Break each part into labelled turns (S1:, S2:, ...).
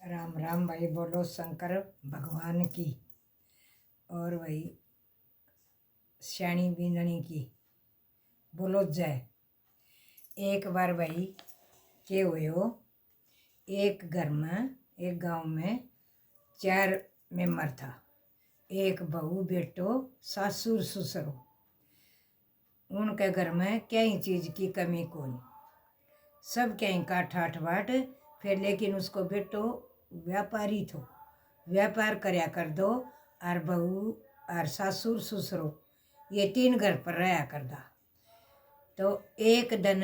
S1: राम राम भाई, बोलो शंकर भगवान की। और भाई श्याणी बींदनी की बोलो जय। एक बार भाई के हुए हो, एक घर में एक गांव में 4 मेंबर था। एक बहू बेटो सासुर ससुरो। उनके घर में कई चीज़ की कमी कोनी, सब कहीं का ठाठ बाट। फिर लेकिन उसको बेटो व्यापारी थो, व्यापार करया कर दो। और बहू और सासुर ससुरो ये 3 घर पर रहा करदा। तो एक दिन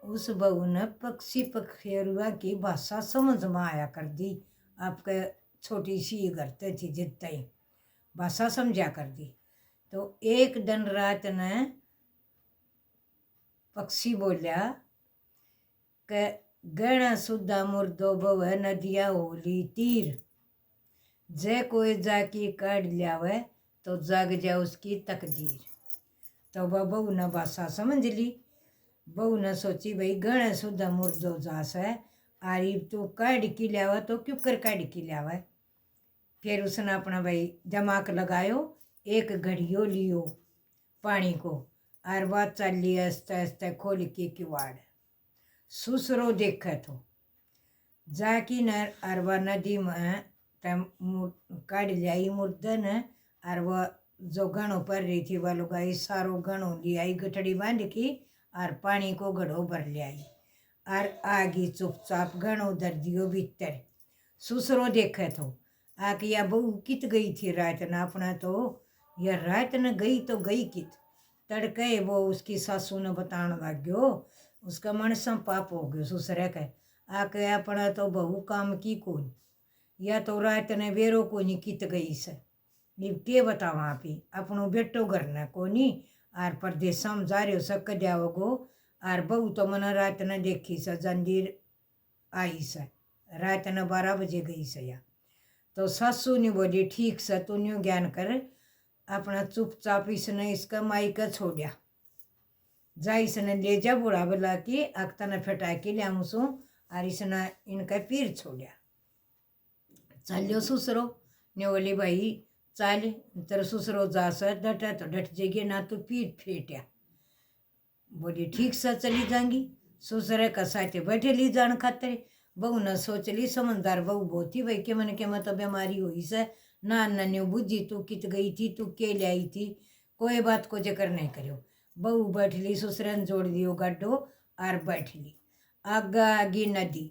S1: उस बहू ने पक्षी पखेरुआ की भाषा समझ में आया कर दी। आपके छोटी सी घर थी जितना ही भाषा समझा कर दी। तो एक दिन रात ने पक्षी बोलिया कि गण सुधा मुर्दो बव नदिया होली तीर, जे कोई जाकी काट लियावे तो जाग जा उसकी तकदीर। तो वह बहू ने भाषा समझ ली। बहू ने सोची भाई गण सुधा मुर्दो जास है, आरी तो काट की लियावा तो क्यों कर काट की लियावा। फिर उसने अपना भाई दिमाग लगायो, एक घड़ियो लियो पानी को और बात चल ली आस्ते आस्ते खोल के किवाड़। ससुरो देखे तो जाकी न अरवा नदी में काट लियाई मुर्दे ने। और वह जो घड़ों पर रही थी वह लुगाई सारो घड़ों ले आई, गठड़ी बांध की और पानी को घड़ो भर ले आई और आगी चुपचाप घड़ों धर दियो भीतर। ससुरो देखे तो आके या बहू कित गई थी रात न अपना। तो यह रात न गई तो गई कित। तड़के वो उसकी सासू ने बताने लग गयो, उसका मन सम पाप हो गयो ससुरे के। आके अपना तो बहू काम की कौन, या तो रात ने बेरो को नहीं कित गई से। के बतावा आप ही अपनो बेटो घर न कोनी आर परदेशा में जा रहे हो सक जाओगो। आर बहू तो मन रात न देखी से जंजीर आई से, रात न 12 बजे गई से। या तो सासू ने बोली ठीक से तू न्यू ज्ञान कर, अपना चुपचाप इसने इसका माई का छोड़िया जा, इसने ले जा बुढ़ा बोला कि अख्ता ने फटा के लिया मुसू और इसने इनका पीर छोड़िया। चलो ससुरो ने बोली भाई चल तेरे ससुरो जा सर डटा तो डट जाएगी ना, तो पीठ फेंटिया। बोली ठीक से चली जाएंगी। ससुरे का साथे बैठे ली जान खातिर। बहू ने सोच ली समझदार बहू बहुत ही भाई के मन के मतलब बीमारी हुई से ना न्यू बुझी तू कित गई थी तू के ले आई थी, कोई बात को जिक्र नहीं करो। बहू बैठ ली, ससुरे ने जोड़ दियो गड्ढो और बैठ ली। आगा आगी नदी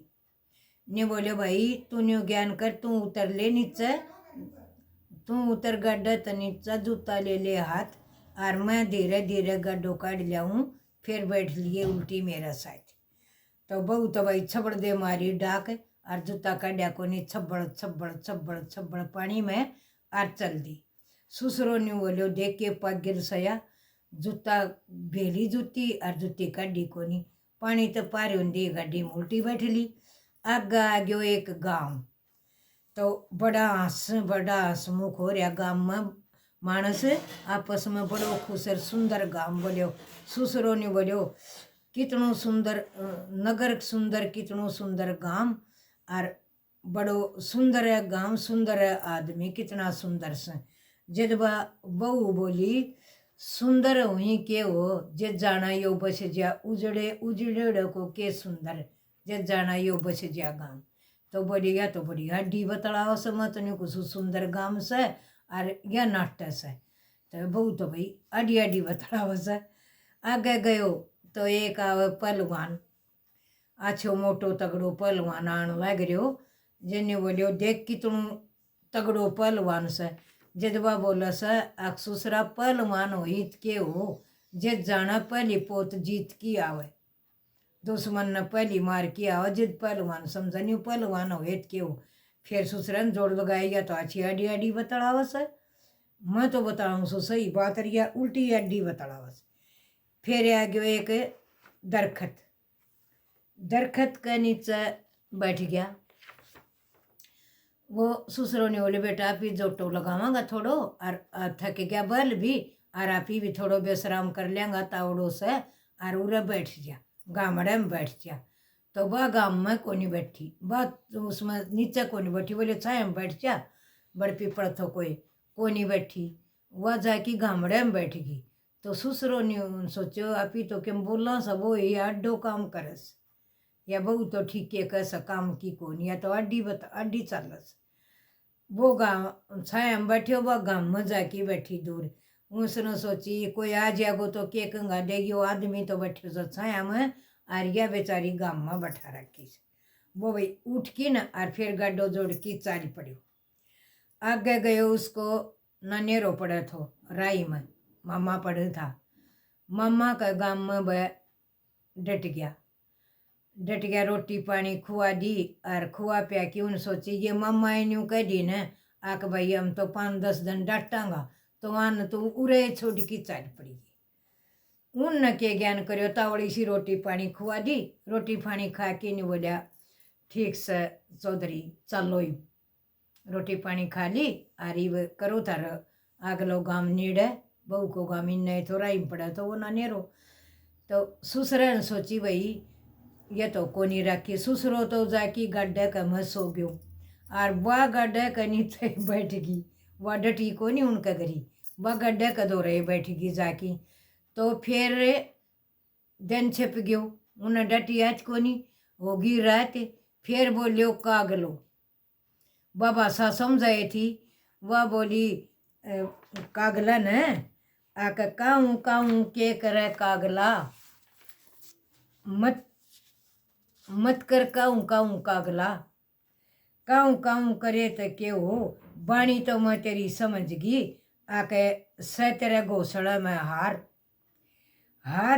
S1: ने बोले भाई तू न्यू ज्ञान कर, तू उतर ले नीचे, तू उतर गड्ढा तो नीचा जूता ले ले हाथ और मैं धीरे धीरे गड्ढो काट लियाऊँ। फिर बैठ लिए उल्टी मेरा साथ। तो बहू तो भाई छबड़ दे मारी डाक और जूता काटा को नहीं, छब्बड़ छब्बड़ छब्बड़ छब्बड़ पानी में और चल दी। ससुरो ने बोलो देख के पग गिर सया, जूता भेली जूती और जूती काटी को नहीं, पानी तो पार होंदी गड्डी में उल्टी बैठ ली। आगा आ गयो एक गांव। तो बड़ा हंसमुख हो रहा गांव में मानस आपस में बड़ो खुश सुंदर गांव बोलो। ससुरो ने बोलो कितनो सुंदर नगर सुंदर, कितनो सुंदर गांव और बड़ो सुंदर है गांव, सुंदर है आदमी, कितना सुंदर से। जब बहू बोली सुंदर हुई के हो जे जाना यो बस जा, उजड़े उजड़े को के सुंदर जे जाना यो बस जा गांव। तो बोली या तो बड़ी हड्डी बतलाओ से मत नहीं कुछ सुंदर गांव से और या नाट्य से। तो बहू तो भाई अड्डी अड्डी बतलाओ से। आगे गयो तो एक आवे पहलवान, आछो मोटो तगड़ो पहलवान आन लग रहो। जिन्हें बोलियो देख कितनो तगड़ो पहलवान से। जदवा बोला से अक्सुसरा पहलवान हो हित के हो जे जाना पहली पोत जीत की आवे, दुश्मन ने पहली मार की आवे जिद पहलवान समझनी पहलवान हो हित के हो। फिर ससुरन जोड़ लगाई या तो अच्छी अड्डी अड्डी बतलावा से, मैं तो बताऊँ सो सही बात रिया उल्टी अड्डी बतलावा से। फिर आ गयो एक दरखत, दरखत के नीचे बैठ गया। वो ससुरों ने बोले बेटा आप ही जोटो लगावांगा थोड़ो और थक गया बल भी, और आप ही भी थोड़ो विश्राम कर लेंगा तावड़ो से और उरे बैठ जा गामड़े में बैठ जा। तो वह गाँव में कोनी बैठी, वह उसमें नीचे कोनी बैठी, बोले छाया में बैठ जा, बड़ पीपड़ तो कोनी बैठी, वह जाके गामड़े में बैठ गई। तो ससुरो ने सोचो आपी तो केम बोला सब वो ये आडो काम करस या बहु तो ठीक है कैसा काम की कोनी या तो आडी चालस। वो गाँव छाया में बैठे, वह गाँव में जाके बैठी दूर। उसने सोची कोई आ जाएगो तो के कंगा देगी, वो आदमी तो बैठे सो छाया में, आर्या बेचारी गाँव में बैठा रखी। वो भाई उठ की ना और फिर गड्ढो जोड़ की चाली पड़ो। आगे गयो उसको ननेरो पड़े थो राई में, मामा पड़े था। मामा का गाँव में वह डट गया, रोटी पानी खुआ दी और खुआ पिया कि उन सोची ये मम्मा यूँ कह दी न आक भाई हम तो 5-10 दिन डांटांगा तो आन तो उरे छोड़ की चाल पड़ेगी। उन न के ज्ञान करो तावड़ी सी रोटी पानी खुआ दी, रोटी पानी खा के नहीं बोलिया ठीक से चौधरी चलो ही रोटी पानी खा ली आरी करो तार आगलो गाम नीड़े बहू को गाम इन थोड़ा ही पड़ा तो वो ना नेरो। तो ससुर ने सोची भाई ये तो कोनी रखी, ससुरो तो जाके गड्ढे का में सो गयो और वह गड्ढे का नीचे बैठ गई, वह डटी को नहीं उनका घरी, वह गड्ढे का दो रहे बैठ गई जाके। तो फिर दिन छिप गयो, उन्हें डटी आज को नहीं होगी रात। फिर बोलियो कागलो, बाबा सा समझाई थी, वह बोली कागला न आका काऊं के करे कागला, मत कर काऊं कागला, काऊं करे तो के हो, बाणी तो मैं तेरी समझ गई, आके से तेरे घोसड़ा में हार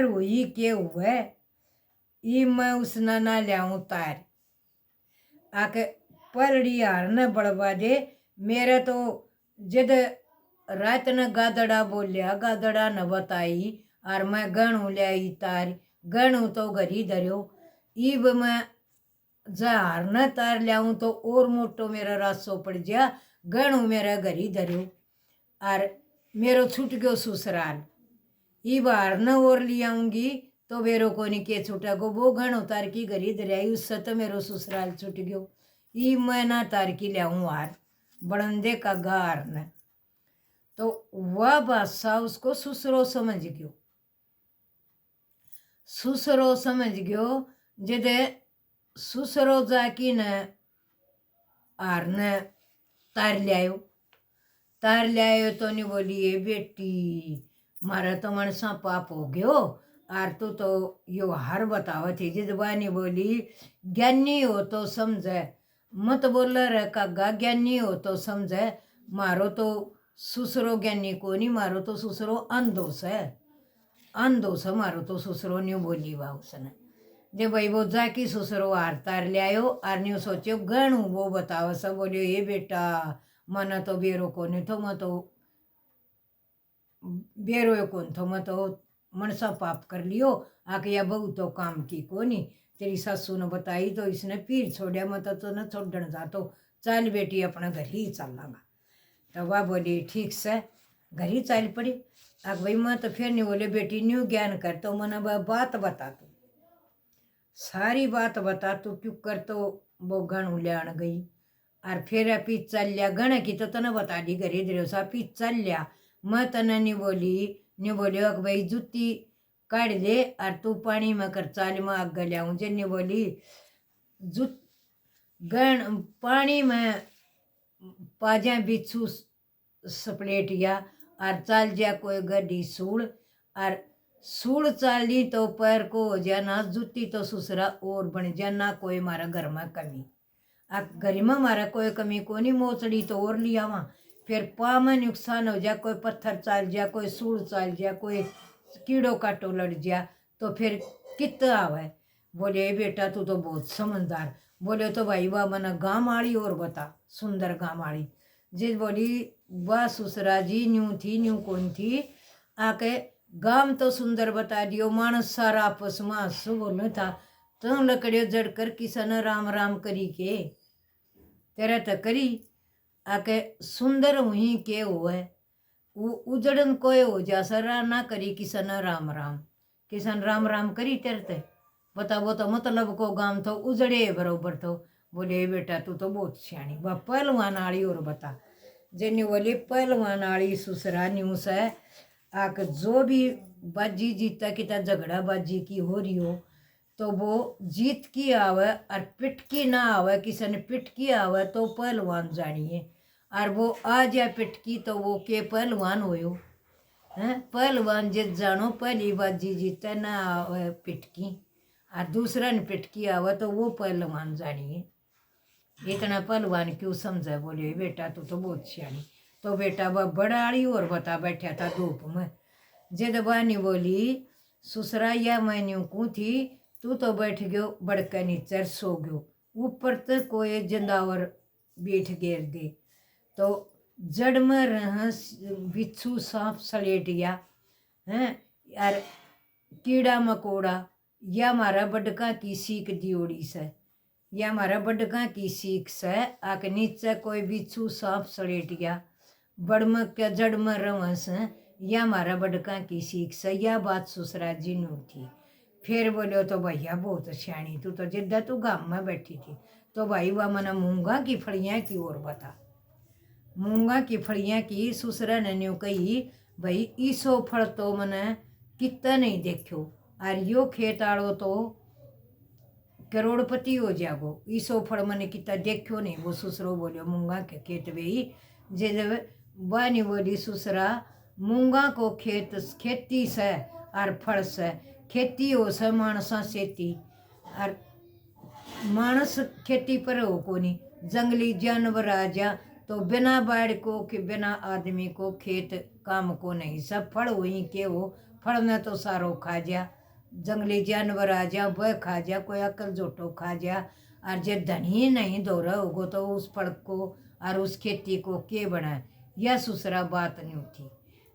S1: हुई के हुए, ई मैं उसना ना लियाऊं तार, आके परड़ी हार न बढ़वा दे। मेरा तो जद रात न गादड़ा बोलिया, गादड़ा न बताई और मैं गणू ल्याई तार, गणू तो घरी धरियो, ईब मैं जार न तार लियाऊं तो और मोटो मेरा रासो पड़ जा, गणू मेरा घरी धरियो और मेरो छूट गयो ससुराल, ई बार न और लियाऊंगी तो मेरो को नहीं के छूटा गो, वो गणू तार की घरी धरियाई उससे तो मेरो ससुराल छूट गयो, ई मैं ना तार की लियाऊं हार बड़ंदे का गार न। तो वह बादशाह उसको ससुरो समझ गयो, जदे ससुरो जाकी न आर न तार लियायो तो नहीं बोली ये बेटी मारा तो मनसा पाप हो गयो आर तू तो यो हार बताव थी। जिद बानी बोली ज्ञानी हो तो समझे, मत बोल रहे कागा ज्ञानी हो तो समझे, मारो तो ससुरो ज्ञानी को नहीं, मारो तो ससुरो अंधोस है मारो तो ससुरो नहीं बोली बा उसने। जे भाई वो जाकी ससुरो हार तार ले आयो आर न्यू सोचो गणू वो बताओ सब बोलियो ये बेटा मन तो बेरो को नहीं थो, मैं तो बेरो कौन थो, मैं तो मनसा पाप कर लियो आके या बहू तो काम की को नहीं, तेरी सासू ने बताई तो इसने पीर छोड़िया, मैं तो न छोड़न जा तो चल बेटी अपना घर ही चलांगा। तो वह बोली ठीक से घर ही चल पड़ी। आग भाई मैं तो फिर नहीं बोले बेटी न्यू ज्ञान कर तो मैंने वह बात बता तू, सारी बात बता तू क्यों कर। तो वो गण लियान गई और फिर अपी चल लिया, गण की तो तने बता दी घरे धरे सा अपी चल लिया। मैं तने नहीं बोली अग भाई जूती काट दे और तू पानी में कर चाल में आग लियाऊँ, जे नहीं बोली जूत गण पानी में पाजा बिच्छू सपलेटिया और चाल जा कोई गड्डी सूड़ चाली तो पैर को हो जाना जूती तो ससुरा और बन जाना, कोई मारा घर में कमी आ घर में मारा कोई कमी को नहीं, मोचड़ी तो और लिया वहाँ फिर पा में नुकसान हो जा, कोई पत्थर चाल जा, कोई सूड़ चाल जा, कोई कीड़ो काटो लड़ जा तो फिर कित आवे। बोले बेटा तू तो बहुत समझदार, बोले तो भाई वाह मना गाँव आड़ी और बता सुंदर गाँव आड़ी। जिस बोली वाह ससुरा जी न्यू कौन थी आके गाम तो सुंदर बता दियो, मानस सारा आपस में हंसू बोलने था तो लकड़ियों जड़ कर किसान राम राम करी के तेरा तो करी आके सुंदर हुई के हुए उजड़न कोई हो जा सरा ना करी किसान राम राम करी तेरते बता वो तो मतलब को गांव तो उजड़े बरोबर तो। बोले बेटा तू तो बहुत सियाणी बा पहलवान आड़ी और बता जेने बोले पहलवान आड़ी सुसरा न्यूस है आक जो भी बाजी जीता कि झगड़ा बाजी की हो रही हो तो वो जीत की आवे और पिटकी ना आवे किसी ने पिटकी आवे तो पहलवान जानिए और वो आ जाए पिटकी तो वो के पहलवान होयो हैं। पहलवान जित जानो पहली बाजी जीते ना आवे पिटकी और दूसरा ने पिटकी आवे तो वो पहलवान जानिए। इतना पहलवान क्यों समझे। बोले बेटा तू तो बहुत सियाणी। तो बेटा वह बड़ाड़ी और बता बैठा था धूप में। जिद बानी बोली ससुरा या मैंने कू थी तू तो बैठ गयो बड़का नीचे सो गयो ऊपर तक कोई जिंदावर बैठ गेर दे तो जड़ में रह बिच्छू सांप सलेटिया हैं यार कीड़ा मकोड़ा या हमारा बड़का की सीख दियोड़ी से या हमारा बड़का की सीख से आके नीचे कोई बिच्छू सांप सलेटिया बड़ में क्या जड़ में रवस या हमारा बड़का की सीख से यह बात ससुरा जी नू थी। फिर बोलो तो भैया बहुत सियाणी तू तो जिद्दा तू गाँव में बैठी थी तो भाई वह मना मूंगा की फड़ियाँ की ओर बता। मूंगा की फड़ियाँ की ससुरा ने न्यू कही भाई ईसो फल तो मने कितना नहीं देखो और यो खेत आड़ो तो करोड़पति हो जागो ईसो फल मैंने कितना देखो नहीं। वो ससुरो बोलो मूंगा के खेत वे जे बानी बोली ससुरा मूंगा को खेत खेती से और फल से खेती हो से मानसा सेती और मानस खेती पर हो को नहीं जंगली जानवर आ जा तो बिना बाढ़ को कि बिना आदमी को खेत काम को नहीं सब फल हुई के हो फल न तो सारो खा जा जंगली जानवर आ जा वह खा जा कोई अकल जोटो खा जा और जे धनी नहीं दो रहा होगो तो उस फल को और उस खेती को के बनाए। यह ससुरा बात नहीं उठी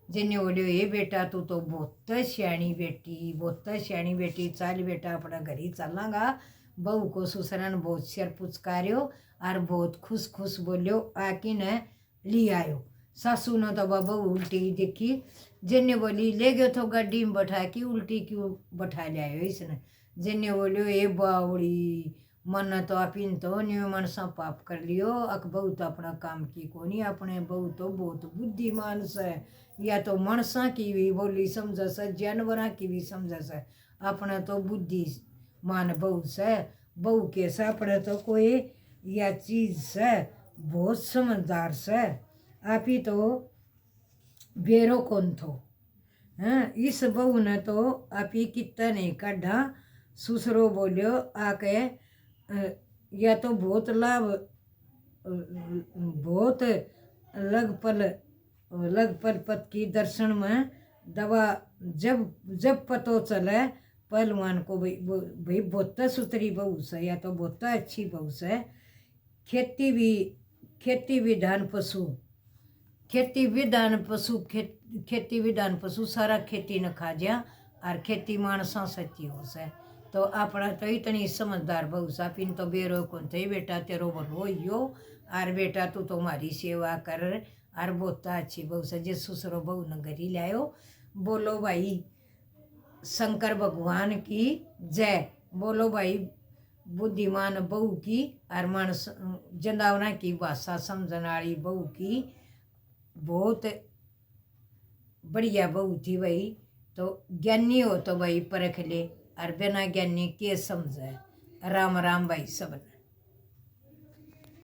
S1: जिन्हें बोले ये बेटा तू तो बहुत सियाणी बेटी चल बेटा अपना घर ही चलांगा। बहू को ससुरा ने बहुत सिर पुचकारियो और बहुत खुश खुश बोलियो आके न ली आयो। सासू ने तो बाबा उल्टी देखी जिन्हें बोली ले गयो तो गाड़ी में बैठा की उल्टी क्यों बैठा ले आयो इसने। जिन्हें बोलियो ये बावड़ी मन तो अपिन तो न्यू मन सा पाप कर लियो अक बहू तो अपना काम की को नहीं अपने बहू तो बहुत बुद्धिमान से या तो मनसा की भी बोली समझ से जानवरा की भी समझ से अपना तो बुद्धिमान बहू से बहू के से अपने तो कोई या चीज से बहुत समझदार से आप ही तो बेरो कौन थो हैं। इस बहू ने तो आप ही कितना नहीं काढ़ा। ससुरो बोलियो आके या तो बहुत लाभ बहुत लगपल पत की दर्शन में दवा जब पतो चले पहलवान को भाई बहुत सुथरी बहू से या तो बहुत अच्छी बहू से खेती विधान पशु सारा खेती न खा जा और खेती मानसा सच्ची हो से तो अपना तो इतनी समझदार बहू सा पिन तो बेरो कौन थे बेटा तेरो भलो यो और बेटा तू तो हमारी सेवा कर और बहुत अच्छी बहू से जिस ससुरो बहू न घरी लायो। बोलो भाई शंकर भगवान की जय। बोलो भाई बुद्धिमान बहू की और मानस जंदावना की भाषा समझने वाली बहू की बहुत बढ़िया बहू थी भाई। तो ज्ञानी हो तो भाई परख ले और बिना ज्ञानी के समझे। राम राम भाई सब।